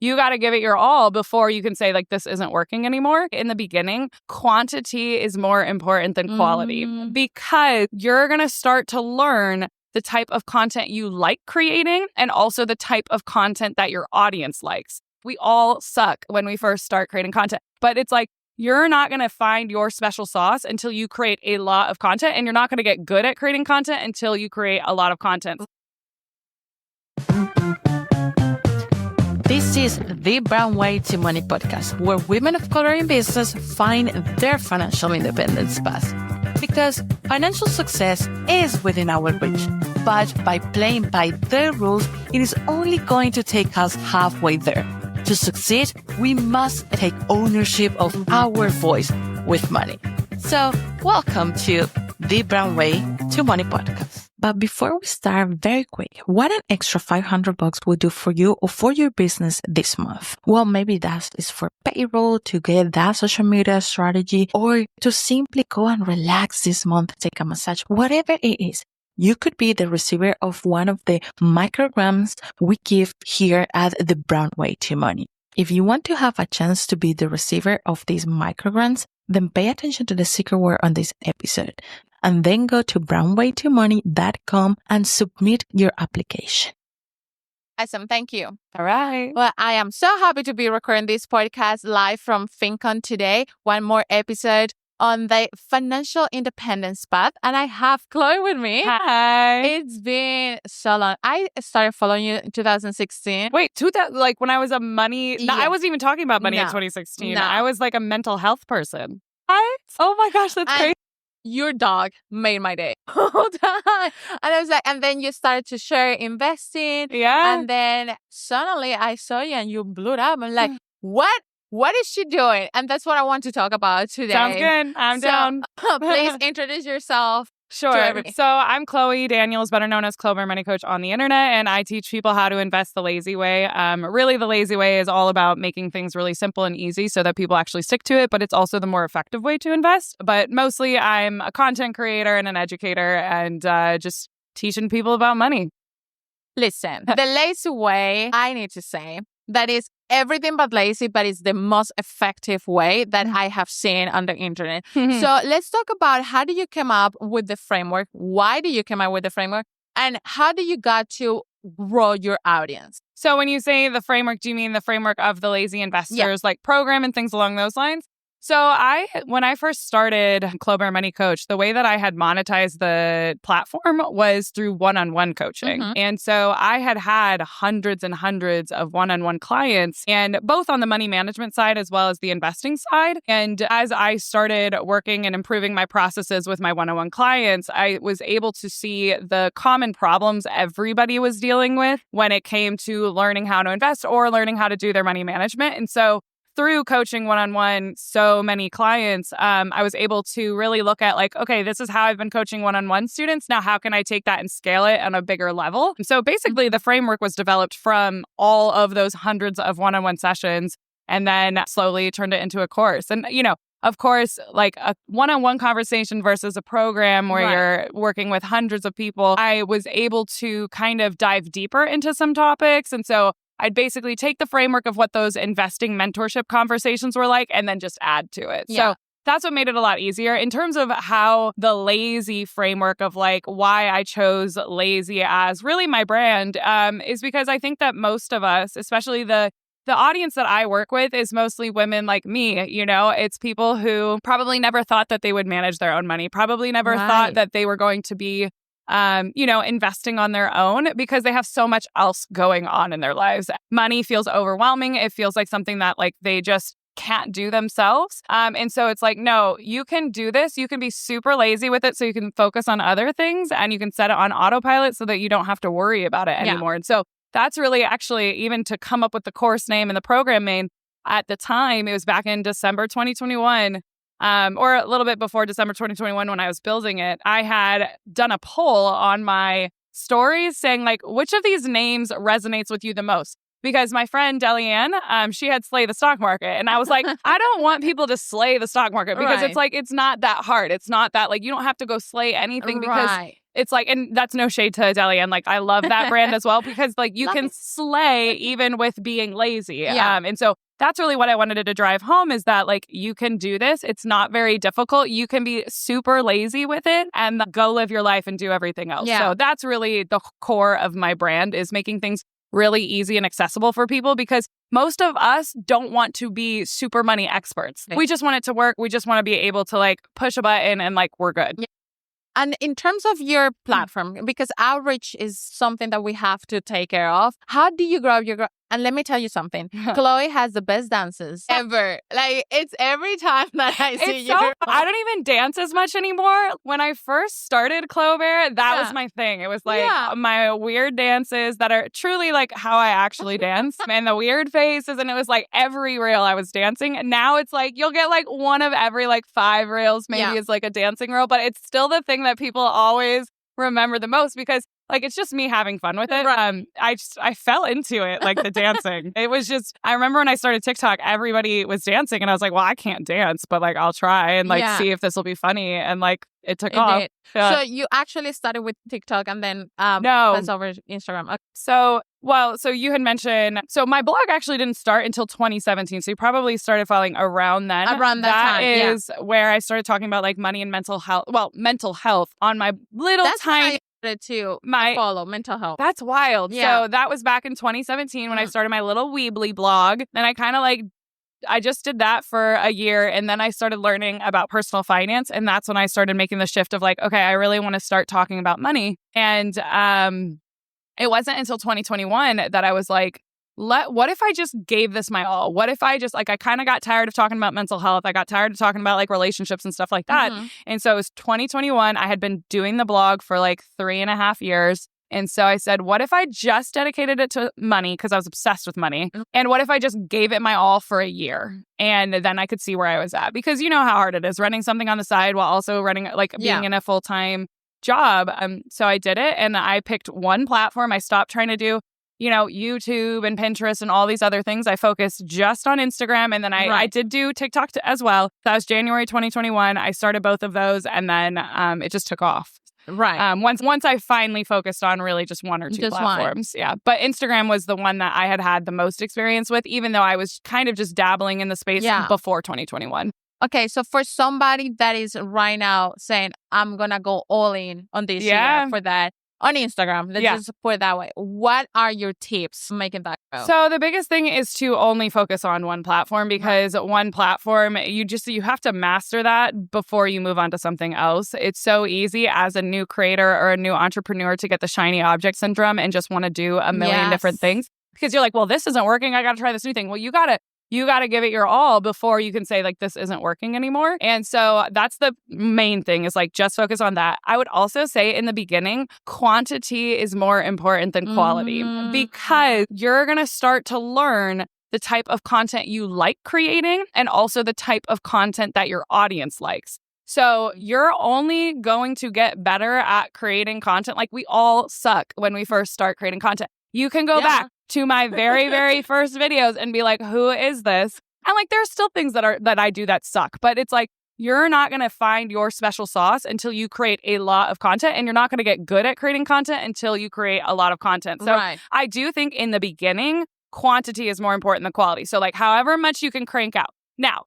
you got to give it your all before you can say like, this isn't working anymore. In the beginning, quantity is more important than quality because you're going to start to learn the type of content you like creating and also the type of content that your audience likes. We all suck when we first start creating content, but it's like, you're not going to find your special sauce until you create a lot of content, and you're not going to get good at creating content until you create a lot of content. This is the Brown Way to Money podcast, where women of color in business find their financial independence path. Because financial success is within our reach, but by playing by their rules, it is only going to take us halfway there. To succeed, we must take ownership of our voice with money. So, welcome to the Brown Way to Money podcast. But before we start, very quick, what an extra $500 will do for you or for your business this month? Well, maybe that is for payroll, to get that social media strategy, or to simply go and relax this month, take a massage, whatever it is. You could be the receiver of one of the micrograms we give here at the Brown Way to Money. If you want to have a chance to be the receiver of these micrograms, then pay attention to the secret word on this episode. And then go to brownwaytomoney.com and submit your application. Awesome. Thank you. All right. Well, I am so happy to be recording this podcast live from FinCon today. One more episode on the financial independence path. And I have Chloe with me. Hi. It's been so long. I started following you in 2016. Wait, like when I was a money... No, I wasn't even talking about money in 2016. No. I was like a mental health person. Oh my gosh, that's crazy. Your dog made my day all time. And I was like, and then you started to share investing. Yeah. And then suddenly I saw you and you blew it up. I'm like, what is she doing? And that's what I want to talk about today. Sounds good. I'm down. Please introduce yourself. Sure. So I'm Chloe Daniels, better known as Clover Money Coach on the internet, and I teach people how to invest the lazy way. Really, the lazy way is all about making things really simple and easy so that people actually stick to it, but it's also the more effective way to invest. But mostly I'm a content creator and an educator and just teaching people about money. Listen, the lazy way, I need to say, that is everything but lazy, but it's the most effective way that I have seen on the internet. So let's talk about how do you come up with the framework? Why do you come up with the framework? And how do you got to grow your audience? So when you say the framework, do you mean the framework of the lazy investors, like program and things along those lines? So when I first started Clover Money Coach, the way that I had monetized the platform was through one-on-one coaching. And so I had hundreds and hundreds of one-on-one clients, and both on the money management side as well as the investing side. And as I started working and improving my processes with my one-on-one clients, I was able to see the common problems everybody was dealing with when it came to learning how to invest or learning how to do their money management. And so through coaching one-on-one so many clients, I was able to really look at like, okay, this is how I've been coaching one-on-one students. Now, how can I take that and scale it on a bigger level? And so basically, the framework was developed from all of those hundreds of one-on-one sessions and then slowly turned it into a course. And, of course, like a one-on-one conversation versus a program where you're working with hundreds of people, I was able to kind of dive deeper into some topics. And so I'd basically take the framework of what those investing mentorship conversations were like and then just add to it. So that's what made it a lot easier. In terms of how the lazy framework of like why I chose lazy as really my brand is because I think that most of us, especially the audience that I work with is mostly women like me. It's people who probably never thought that they would manage their own money, probably never thought that they were going to be investing on their own because they have so much else going on in their lives. Money feels overwhelming. It feels like something that like they just can't do themselves. And so it's like, no, you can do this. You can be super lazy with it so you can focus on other things and you can set it on autopilot so that you don't have to worry about it anymore. And so that's really actually even to come up with the course name and the program name at the time, it was back in December 2021. Or a little bit before December 2021 when I was building it, I had done a poll on my stories saying like, which of these names resonates with you the most? Because my friend Delianne, she had Slay the Stock Market. And I was like, I don't want people to slay the stock market because it's like, it's not that hard. It's not that like, you don't have to go slay anything because it's like, and that's no shade to Deli. And like, I love that brand as well because like you can slay even with being lazy. Yeah. And so that's really what I wanted to drive home is that like you can do this. It's not very difficult. You can be super lazy with it and go live your life and do everything else. Yeah. So that's really the core of my brand is making things really easy and accessible for people because most of us don't want to be super money experts. Okay. We just want it to work. We just want to be able to like push a button and like we're good. Yeah. And in terms of your platform, because outreach is something that we have to take care of, how do you grow your And let me tell you something. Chloe has the best dances ever. Like, it's every time that I see you. I don't even dance as much anymore. When I first started Clover, that was my thing. It was like my weird dances that are truly like how I actually dance and the weird faces. And it was like every reel I was dancing. And now it's like you'll get like one of every like 5 reels maybe is like a dancing reel. But it's still the thing that people always remember the most because like, it's just me having fun with it. Right. I fell into it, like the dancing. It was just, I remember when I started TikTok, everybody was dancing and I was like, well, I can't dance, but like, I'll try and like see if this will be funny. And like, it took off. Yeah. So you actually started with TikTok and then passed over Instagram. Okay. So you had mentioned, so my blog actually didn't start until 2017. So you probably started following around then. Around that time, That is where I started talking about like money and mental health. Well, mental health on my little tiny... to my follow mental health. That's wild. Yeah. So that was back in 2017 when I started my little Weebly blog. And I kind of like, I just did that for a year. And then I started learning about personal finance. And that's when I started making the shift of like, okay, I really want to start talking about money. And it wasn't until 2021 that I was like, what if I just gave this my all? What if I just like, I kind of got tired of talking about mental health. I got tired of talking about like relationships and stuff like that. Mm-hmm. And so it was 2021. I had been doing the blog for like 3.5 years. And so I said, what if I just dedicated it to money? Because I was obsessed with money. Mm-hmm. And what if I just gave it my all for a year? And then I could see where I was at. Because you know how hard it is running something on the side while also running, like being in a full-time job. So I did it and I picked one platform. I stopped trying to do YouTube and Pinterest and all these other things. I focused just on Instagram. And then I did do TikTok as well. That was January 2021. I started both of those and then it just took off. Right. Once I finally focused on really just one or two platforms. Yeah. But Instagram was the one that I had the most experience with, even though I was kind of just dabbling in the space before 2021. Okay, so for somebody that is right now saying, I'm going to go all in on this year for that, on Instagram, let's just put it that way. What are your tips making that go? So the biggest thing is to only focus on one platform because one platform, you have to master that before you move on to something else. It's so easy as a new creator or a new entrepreneur to get the shiny object syndrome and just want to do a million different things because you're like, well, this isn't working. I got to try this new thing. Well, you got to give it your all before you can say like, this isn't working anymore. And so that's the main thing is like, just focus on that. I would also say in the beginning, quantity is more important than quality because you're going to start to learn the type of content you like creating and also the type of content that your audience likes. So you're only going to get better at creating content. Like we all suck when we first start creating content. You can go back to my very, very first videos and be like, who is this? And like, there's still things that I do that suck, but it's like, you're not going to find your special sauce until you create a lot of content, and you're not going to get good at creating content until you create a lot of content. So I do think in the beginning, quantity is more important than quality. So like, however much you can crank out. Now,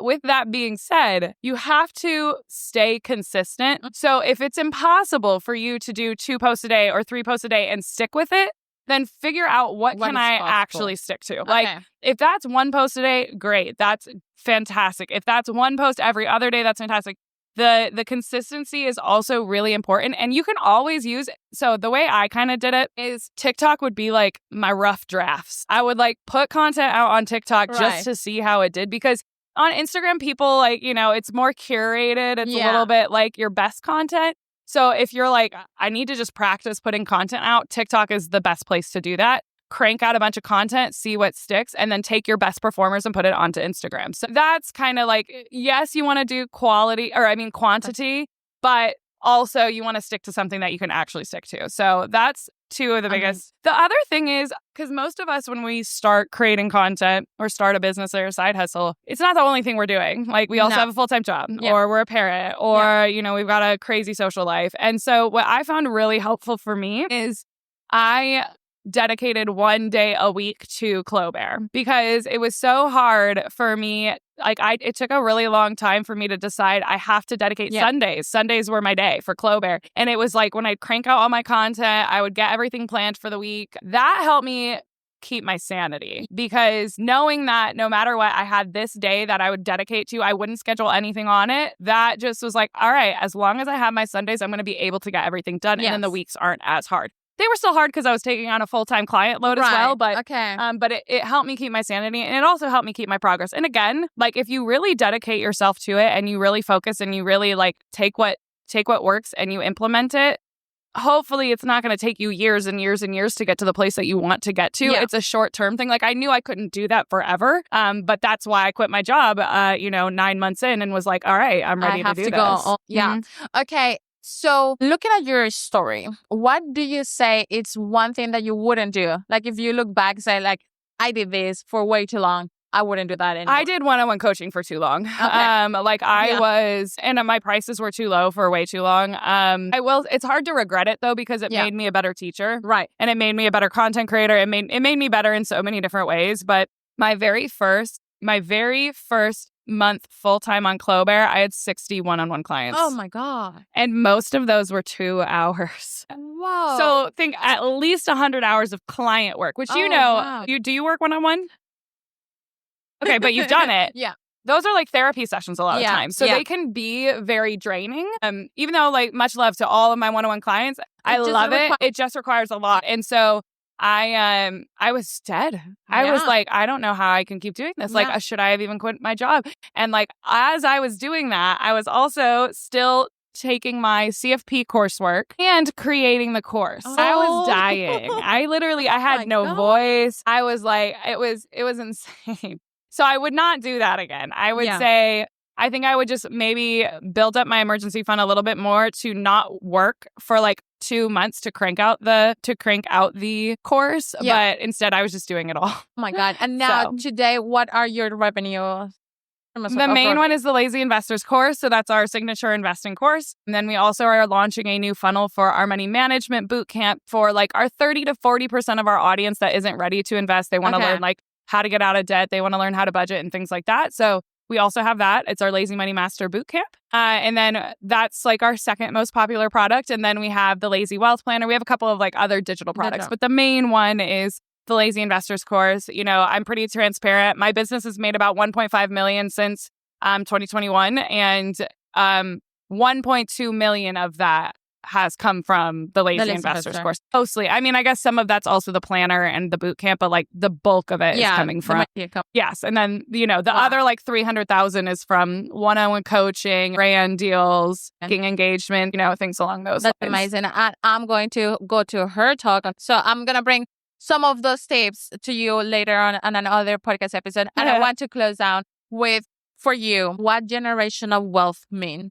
with that being said, you have to stay consistent. So if it's impossible for you to do 2 posts a day or 3 posts a day and stick with it, then figure out what can I actually stick to. Like, if that's 1 post a day, great. That's fantastic. If that's 1 post every other day, that's fantastic. The consistency is also really important. And you can always use, so the way I kind of did it is TikTok would be like my rough drafts. I would like put content out on TikTok just to see how it did because on Instagram, people like, it's more curated. It's a little bit like your best content. So if you're like, I need to just practice putting content out, TikTok is the best place to do that. Crank out a bunch of content, see what sticks, and then take your best performers and put it onto Instagram. So that's kind of like, yes, you want to do quantity, but also you want to stick to something that you can actually stick to. So that's two of the biggest. The other thing is, because most of us, when we start creating content or start a business or a side hustle, it's not the only thing we're doing. Like we also have a full-time job or we're a parent or, we've got a crazy social life. And so what I found really helpful for me is I dedicated 1 day a week to Clover because it was so hard for me. Like it took a really long time for me to decide I have to dedicate Sundays. Sundays were my day for Clover. And it was like when I'd crank out all my content, I would get everything planned for the week. That helped me keep my sanity because knowing that no matter what, I had this day that I would dedicate to, I wouldn't schedule anything on it. That just was like, all right, as long as I have my Sundays, I'm going to be able to get everything done. And then the weeks aren't as hard. They were still hard because I was taking on a full-time client load as well, but it helped me keep my sanity and it also helped me keep my progress. And again, like if you really dedicate yourself to it and you really focus and you really like take what works and you implement it, hopefully it's not going to take you years and years and years to get to the place that you want to get to. It's a short-term thing. Like I knew I couldn't do that forever, but that's why I quit my job, 9 months in and was like, all right, I'm ready to do this. Okay. So looking at your story, what do you say it's one thing that you wouldn't do? Like if you look back, say like, I did this for way too long. I wouldn't do that anymore. I did one-on-one coaching for too long. I was, and my prices were too low for way too long. It's hard to regret it though, because it made me a better teacher. Right. And it made me a better content creator. It made me better in so many different ways. But my very first month full-time on Clover, I had 60 one-on-one clients. Oh my God. And most of those were 2 hours. Whoa. So think at least 100 hours of client work, which do you work one-on-one? Okay, but you've done it. Those are like therapy sessions a lot of times. So they can be very draining. Even though like much love to all of my one-on-one clients, I love it. It just requires a lot. And so I was dead. I was like, I don't know how I can keep doing this. Like, should I have even quit my job? And like, as I was doing that, I was also still taking my CFP coursework and creating the course. I was dying. I had no voice. I was like, it was insane. So I would not do that again. I would say, I think I would just maybe build up my emergency fund a little bit more to not work for like 2 months to crank out the course. But instead I was just doing it all. Oh my God. And now today, what are your revenue? The main one is the Lazy Investors course. So that's our signature investing course. And then we also are launching a new funnel for our money management bootcamp for like our 30 to 40% of our audience that isn't ready to invest. They want to learn like how to get out of debt. They want to learn how to budget and things like that. So we also have that. It's our Lazy Money Master Bootcamp. And then that's like our second most popular product. And then we have the Lazy Wealth Planner. We have a couple of like other digital products, but the main one is the Lazy Investors course. I'm pretty transparent. My business has made about 1.5 million since 2021. And 1.2 million of that has come from the Lazy Investors course. Mostly. I mean, I guess some of that's also the planner and the boot camp, but like the bulk of it is coming from. Yes. And then, the other like 300,000 is from one-on-one coaching, brand deals, speaking engagement, things along those lines. That's amazing. And I'm going to go to her talk. So I'm going to bring some of those tips to you later on another podcast episode. And I want to close down with, for you, what generational wealth mean?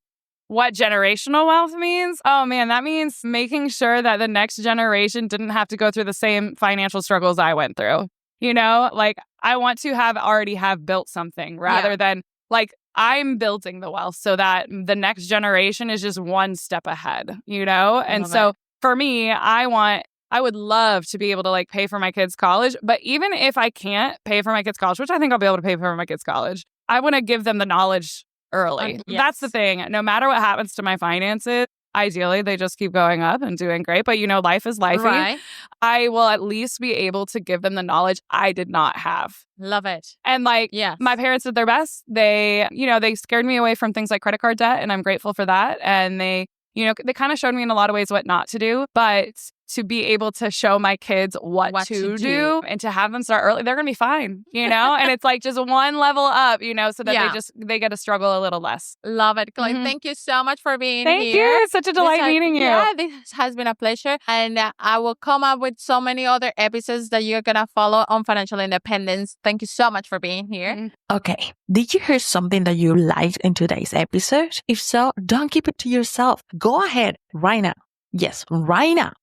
What generational wealth means? Oh man, that means making sure that the next generation didn't have to go through the same financial struggles I went through. Like I want to already have built something rather than like I'm building the wealth so that the next generation is just one step ahead, And so for me, I would love to be able to like pay for my kids' college, but even if I can't pay for my kids' college, which I think I'll be able to pay for my kids' college, I want to give them the knowledge early. That's the thing. No matter what happens to my finances, ideally they just keep going up and doing great. But life is lifey. Right. I will at least be able to give them the knowledge I did not have. Love it. And my parents did their best. They, they scared me away from things like credit card debt, and I'm grateful for that. And they kind of showed me in a lot of ways what not to do. But to be able to show my kids what to do and to have them start early, they're going to be fine, and it's like just one level up, so that they get to struggle a little less. Love it. Chloe, thank you so much for being here. Thank you. It's such a delight meeting you. Yeah, this has been a pleasure. And I will come up with so many other episodes that you're going to follow on financial independence. Thank you so much for being here. Okay. Did you hear something that you liked in today's episode? If so, don't keep it to yourself. Go ahead right now. Yes, right now.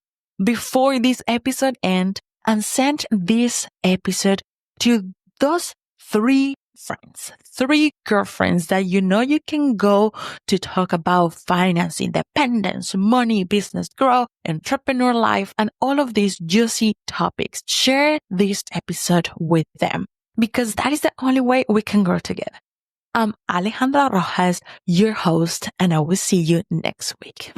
Before this episode ends, and send this episode to those 3 friends, 3 girlfriends that you can go to talk about finance, independence, money, business growth, entrepreneur life, and all of these juicy topics. Share this episode with them because that is the only way we can grow together. I'm Alejandra Rojas, your host, and I will see you next week.